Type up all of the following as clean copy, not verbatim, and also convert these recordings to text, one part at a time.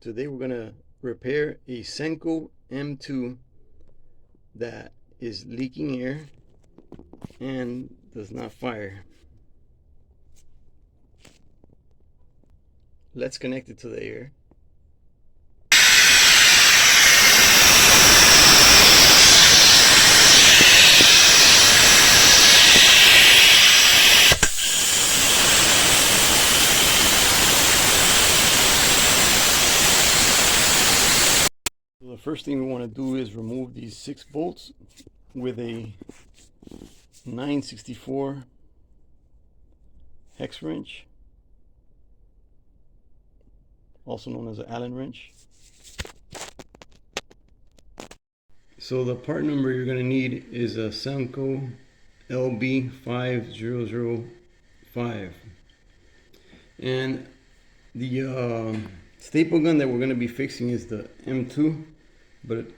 Today we're going to repair a Senco M2 that is leaking air and does not fire. Let's connect it to the air. So the first thing we want to do is remove these 6 bolts with a 9/64 hex wrench, also known as an Allen wrench. So the part number you're going to need is a Senco LB5005, and the staple gun that we're going to be fixing is the M2, but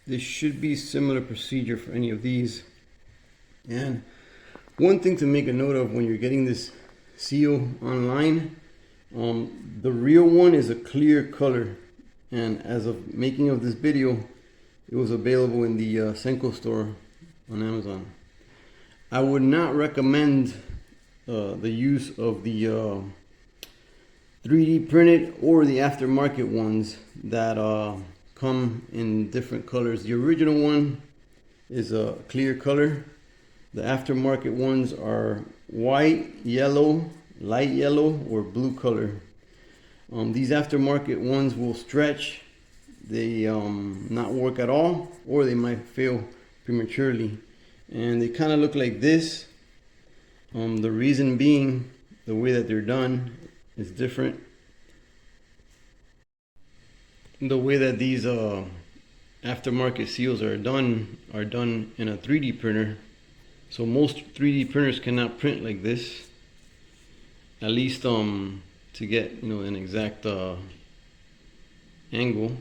this should be similar procedure for any of these. And one thing to make a note of when you're getting this seal online, the real one is a clear color, and as of making of this video, it was available in the Senco store on Amazon. I would not recommend the use of the 3D printed or the aftermarket ones that come in different colors. The original one is a clear color. The aftermarket ones are white, yellow, light yellow, or blue color. These aftermarket ones will stretch, they not work at all, or they might fail prematurely. And they kind of look like this. The reason being, the way that they're done is different. The way that these aftermarket seals are done in a 3D printer. So most 3D printers cannot print like this, at least to get an exact angle.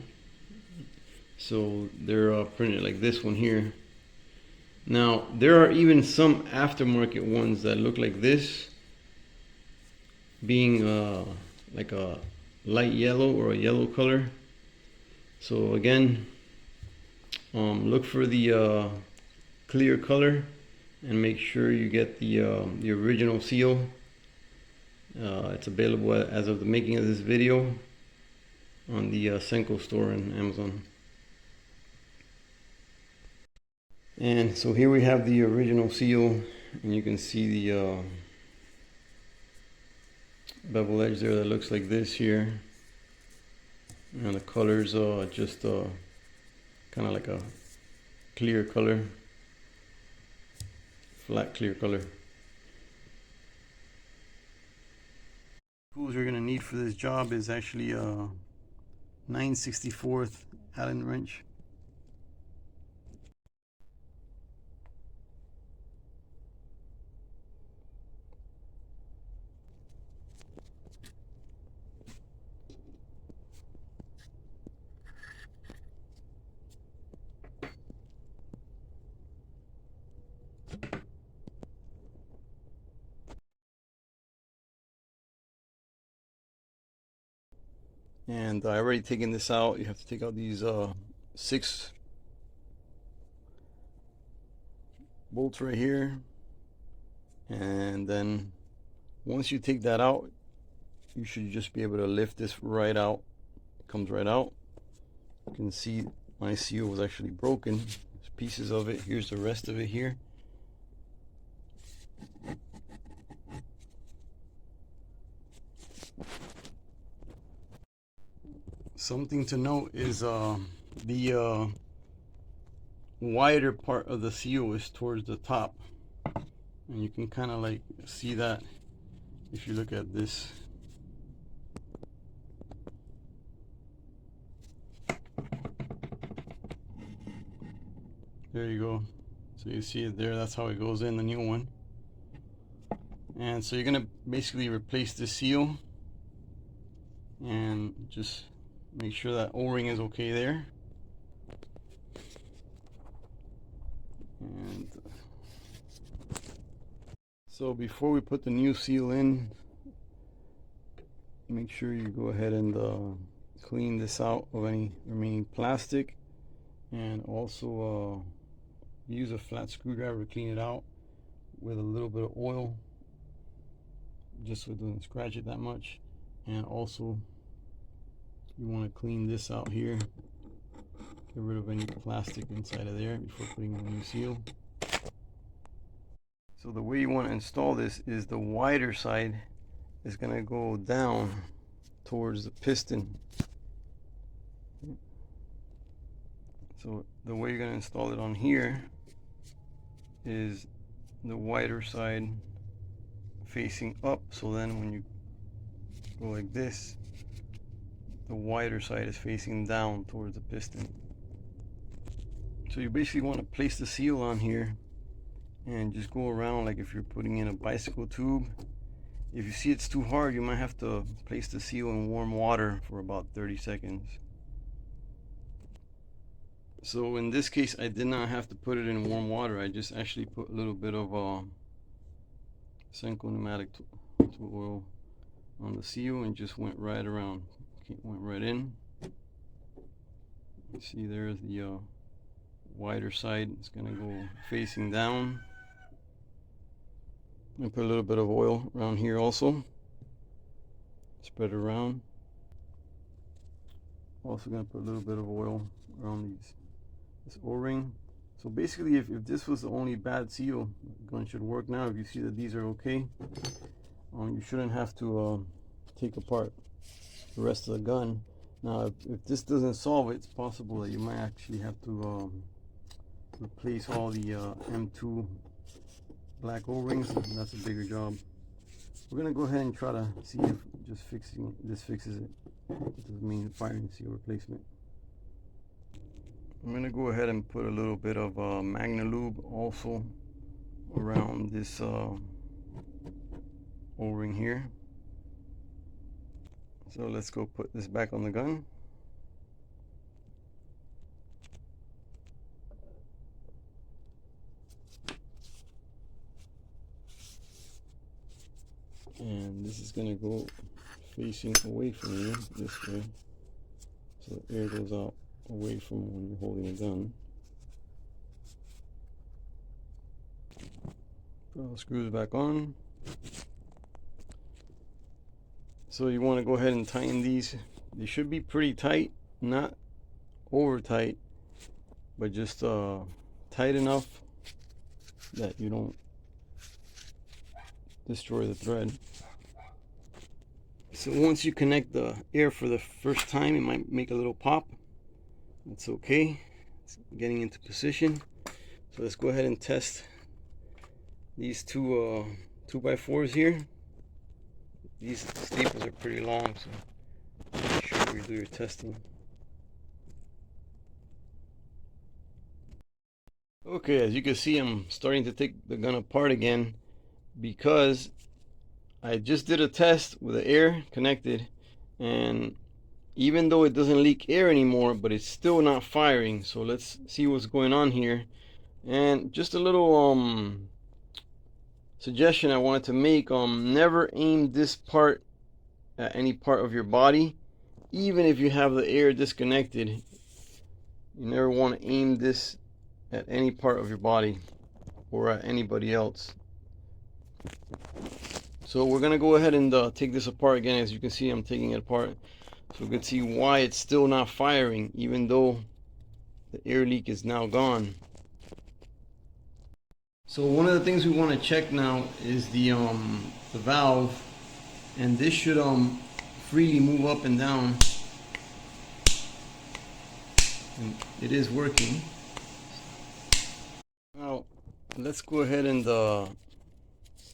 So they're printed like this one here. Now there are even some aftermarket ones that look like this, being like a light yellow or a yellow color. So again, look for the clear color and make sure you get the original seal. It's available as of the making of this video on the Senco store on Amazon. And so here we have the original seal, and you can see the bevel edge there that looks like this here, and the colors just kind of like a clear color, flat clear color. Tools you're going to need for this job is actually a 9/64 Allen wrench. And I already taken this out. You have to take out these 6 bolts right here, and then once you take that out, you should just be able to lift this right out. It comes right out. You can see my seal was actually broken. There's pieces of it. Here's the rest of it here. Something to note is the wider part of the seal is towards the top, and you can kind of like see that if you look at this. There you go. So you see it there. That's how it goes in the new one. And so you're gonna basically replace the seal and just make sure that O-ring is okay there. And so before we put the new seal in, make sure you go ahead and clean this out of any remaining plastic, and also use a flat screwdriver to clean it out with a little bit of oil, just so it doesn't scratch it that much. And also you want to clean this out here, get rid of any plastic inside of there before putting in a new seal. So the way you want to install this is the wider side is going to go down towards the piston. So the way you're going to install it on here is the wider side facing up, so then when you go like this, the wider side is facing down towards the piston. So you basically want to place the seal on here and just go around like if you're putting in a bicycle tube. If you see it's too hard, you might have to place the seal in warm water for about 30 seconds. So in this case, I did not have to put it in warm water. I just actually put a little bit of Senco pneumatic tool oil on the seal and just went right around. Went right in. See, there's the wider side. It's going to go facing down. I'm going to put a little bit of oil around here also. Spread it around. Also going to put a little bit of oil around this O-ring. So basically, if this was the only bad seal, the gun should work now. If you see that these are okay, you shouldn't have to take apart the rest of the gun. Now, if this doesn't solve it, it's possible that you might actually have to replace all the M2 black O-rings. That's a bigger job. We're gonna go ahead and try to see if just fixing this fixes it. It doesn't mean firing seal replacement. I'm gonna go ahead and put a little bit of Magna Lube also around this O-ring here. So let's go put this back on the gun. And this is gonna go facing away from you this way, so the air goes out away from when you're holding a gun. Put all the screws back on. So you want to go ahead and tighten these. They should be pretty tight, not over tight, but just tight enough that you don't destroy the thread. So once you connect the air for the first time, it might make a little pop. That's okay. It's getting into position. So let's go ahead and test these two 2x4s here. These staples are pretty long, so make sure you do your testing. Okay, as you can see, I'm starting to take the gun apart again because I just did a test with the air connected, and even though it doesn't leak air anymore, but it's still not firing. So let's see what's going on here. And just a little suggestion I wanted to make, never aim this part at any part of your body. Even if you have the air disconnected, you never want to aim this at any part of your body or at anybody else. So we're gonna go ahead and take this apart again. As you can see, I'm taking it apart so we can see why it's still not firing even though the air leak is now gone. So one of the things we want to check now is the valve, and this should freely move up and down, and it is working. Now let's go ahead and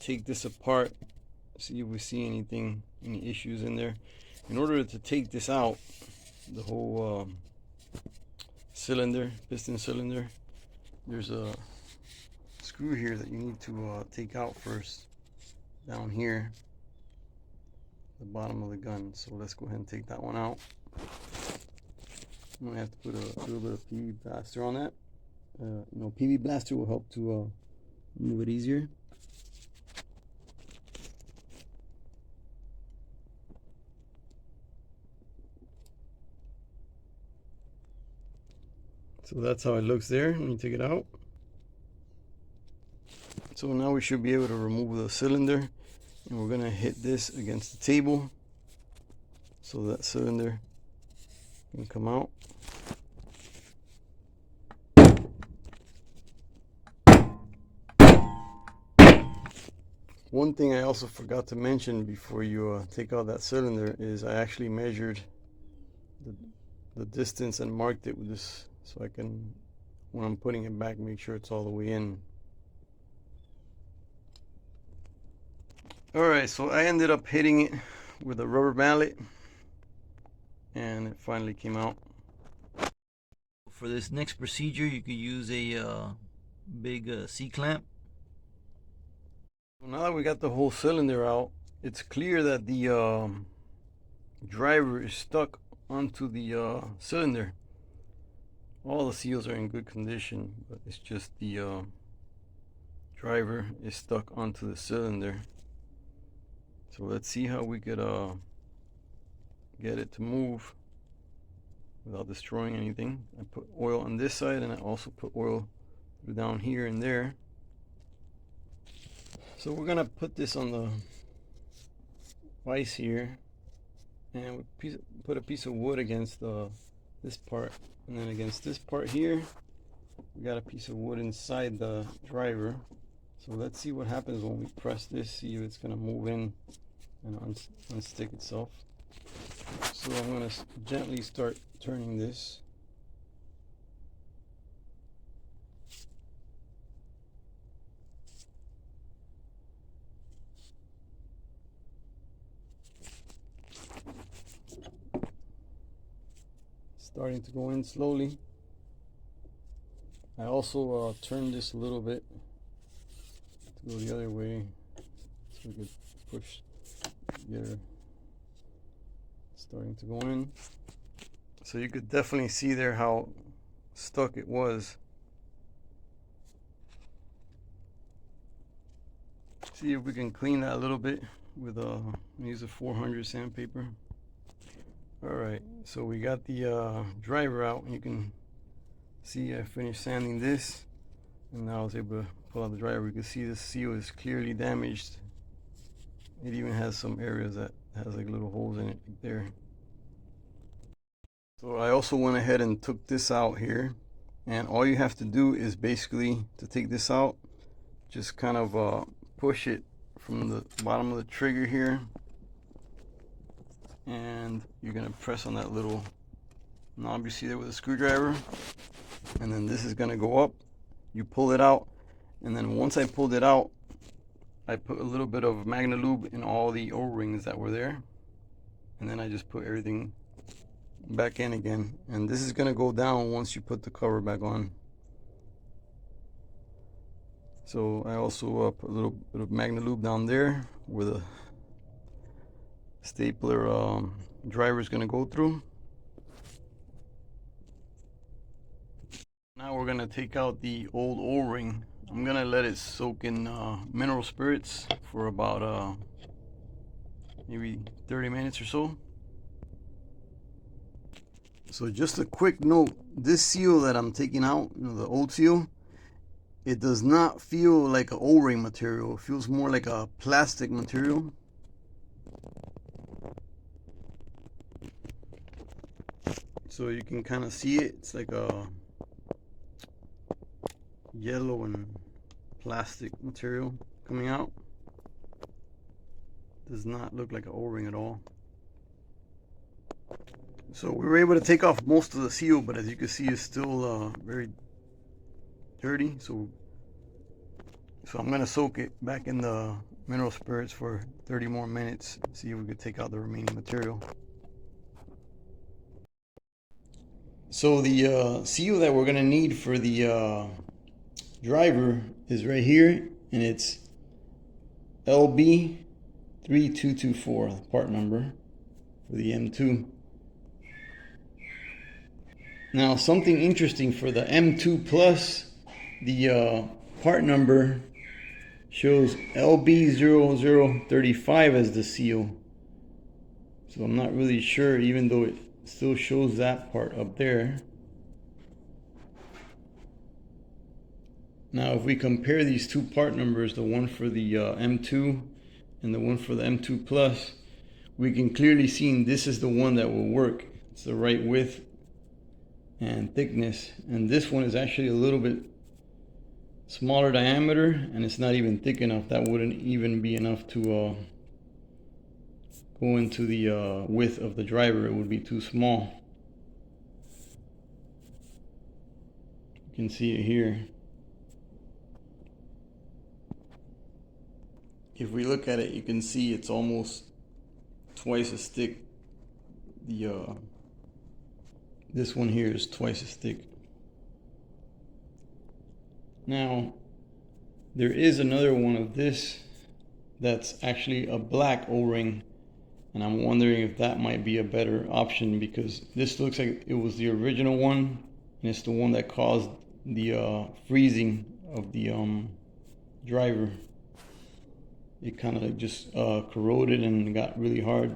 take this apart, see if we see any issues in there. In order to take this out, the whole cylinder, piston cylinder, there's a screw here that you need to take out first, down here, the bottom of the gun. So let's go ahead and take that one out. I'm gonna have to put a little bit of PV blaster on that. PV blaster will help to move it easier. So that's how it looks there when you take it out. So now we should be able to remove the cylinder, and we're gonna hit this against the table so that cylinder can come out. One thing I also forgot to mention before you take out that cylinder is I actually measured the distance and marked it with this, so I can, when I'm putting it back, make sure it's all the way in. Alright, so I ended up hitting it with a rubber mallet, and it finally came out. For this next procedure, you could use a big C-clamp. Now that we got the whole cylinder out, it's clear that the driver is stuck onto the cylinder. All the seals are in good condition, but it's just the driver is stuck onto the cylinder. So let's see how we could get it to move without destroying anything. I put oil on this side, and I also put oil down here and there. So we're gonna put this on the vise here, and we put a piece of wood against this part, and then against this part here we got a piece of wood inside the driver. So let's see what happens when we press this, see if it's gonna move in and unstick itself. So I'm gonna gently start turning this. Starting to go in slowly. I also turned this a little bit to go the other way so we could push together. Starting to go in. So you could definitely see there how stuck it was. See if we can clean that a little bit with use a 400 sandpaper. Alright, so we got the driver out, and you can see I finished sanding this, and now I was able to pull out the driver. You can see the seal is clearly damaged. It even has some areas that has like little holes in it there. So I also went ahead and took this out here, and all you have to do is basically, to take this out, just kind of push it from the bottom of the trigger here, and you're gonna press on that little knob you see there with a screwdriver, and then this is gonna go up. You pull it out, and then once I pulled it out, I put a little bit of Magna Lube in all the O-rings that were there, and then I just put everything back in again, and this is gonna go down once you put the cover back on. So I also put a little bit of Magna Lube down there where the stapler driver is gonna go through. Now we're gonna take out the old O-ring. I'm gonna let it soak in mineral spirits for about maybe 30 minutes or so. So just a quick note, this seal that I'm taking out, the old seal, it does not feel like an O-ring material. It feels more like a plastic material. So you can kind of see it. It's like a yellow and plastic material coming out. Does not look like an O-ring at all. So we were able to take off most of the seal, but as you can see, it's still very dirty. So I'm gonna soak it back in the mineral spirits for 30 more minutes, see if we could take out the remaining material. So the seal that we're gonna need for the driver is right here, and it's LB3224, part number for the M2. Now, something interesting for the M2 Plus, the part number shows LB0035 as the seal. So I'm not really sure, even though it still shows that part up there. Now if we compare these two part numbers, the one for the M2 and the one for the M2 Plus, we can clearly see this is the one that will work. It's the right width and thickness, and this one is actually a little bit smaller diameter, and it's not even thick enough. That wouldn't even be enough to go into the width of the driver. It would be too small. You can see it here. If we look at it, you can see it's almost twice as thick. This one here is twice as thick. Now, there is another one of this that's actually a black O-ring, and I'm wondering if that might be a better option, because this looks like it was the original one, and it's the one that caused the freezing of the driver. It kind of just corroded and got really hard,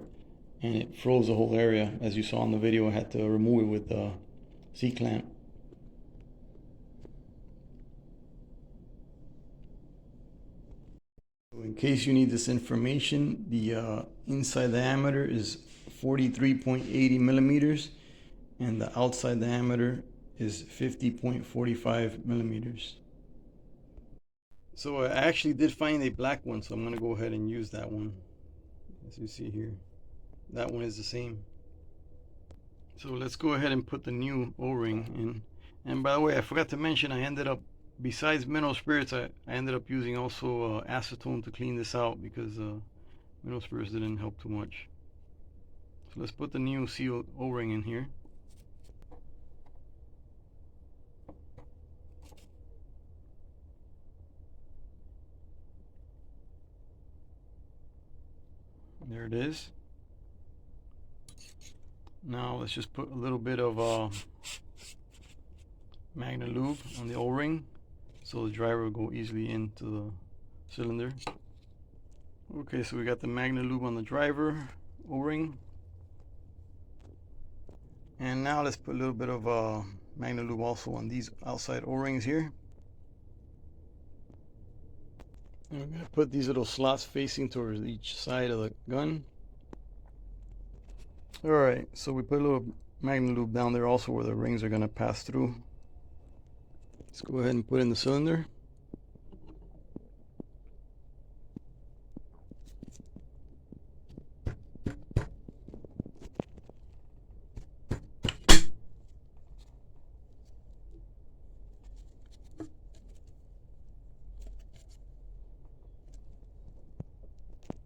and it froze the whole area. As you saw in the video, I had to remove it with the C-clamp. In case you need this information, the inside diameter is 43.80 millimeters, and the outside diameter is 50.45 millimeters. So I actually did find a black one, so I'm going to go ahead and use that one. As you see here, that one is the same. So let's go ahead and put the new O-ring in. And by the way, I forgot to mention, I ended up, besides mineral spirits, I ended up using also acetone to clean this out, because mineral spirits didn't help too much. So let's put the new seal O-ring in here. There it is. Now let's just put a little bit of Magna Lube on the O-ring, so the driver will go easily into the cylinder. Okay, so we got the Magna Lube on the driver O-ring, and now let's put a little bit of Magna Lube also on these outside O-rings here. And we're going to put these little slots facing towards each side of the gun. Alright, so we put a little Magna Lube down there also where the rings are going to pass through. Let's go ahead and put in the cylinder.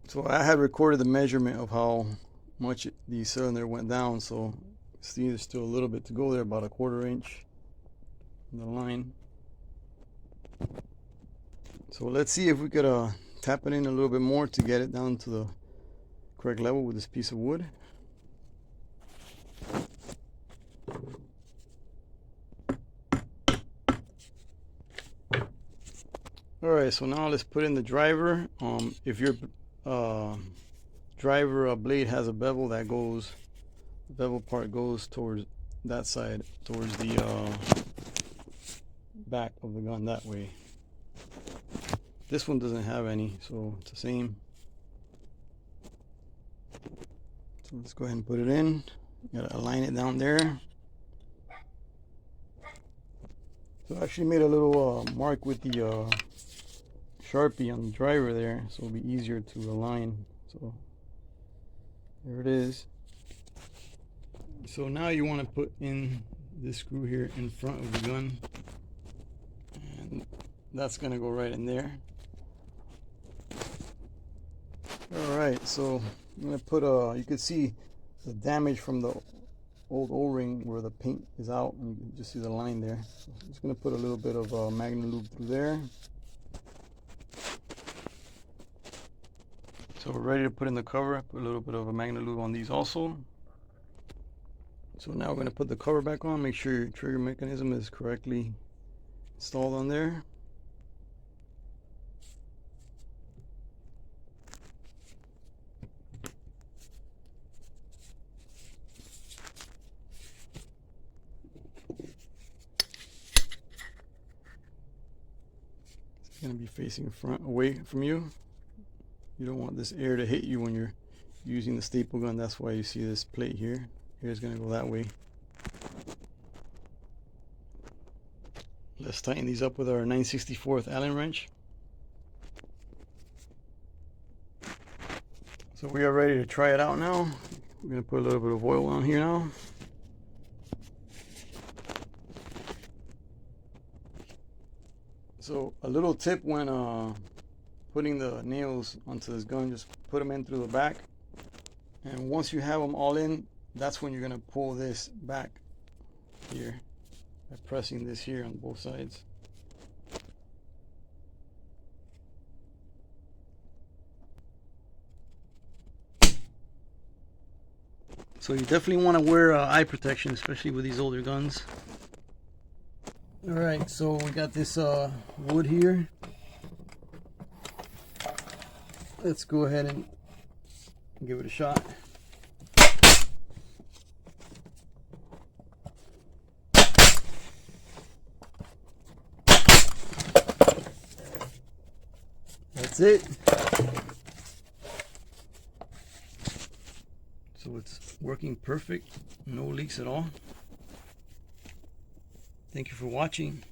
So I had recorded the measurement of how much the cylinder went down, so see there's still a little bit to go there, about a 1/4 inch in the line. So let's see if we could tap it in a little bit more to get it down to the correct level with this piece of wood. Alright, so now let's put in the driver. If your driver blade has a bevel that goes, the bevel part goes towards that side, towards the back of the gun that way. This one doesn't have any, so it's the same. So let's go ahead and put it in. You gotta align it down there. So I actually made a little mark with the Sharpie on the driver there, so it'll be easier to align. So there it is. So now you want to put in this screw here in front of the gun, and that's gonna go right in there. Alright, so I'm gonna put you can see the damage from the old O-ring where the paint is out, and you can just see the line there. So I'm just gonna put a little bit of Magna Lube through there. So we're ready to put in the cover. Put a little bit of a Magna Lube on these also. So now we're going to put the cover back on. Make sure your trigger mechanism is correctly installed on there. going to be facing front away from you. You don't want this air to hit you when you're using the staple gun. That's why you see this plate here. Here's going to go that way. Let's tighten these up with our 9/64 Allen wrench. So we are ready to try it out now. We're going to put a little bit of oil on here now. So a little tip when putting the nails onto this gun, just put them in through the back. And once you have them all in, that's when you're going to pull this back here by pressing this here on both sides. So you definitely want to wear eye protection, especially with these older guns. Alright, so we got this wood here. Let's go ahead and give it a shot. That's it. So it's working perfect, no leaks at all. Thank you for watching.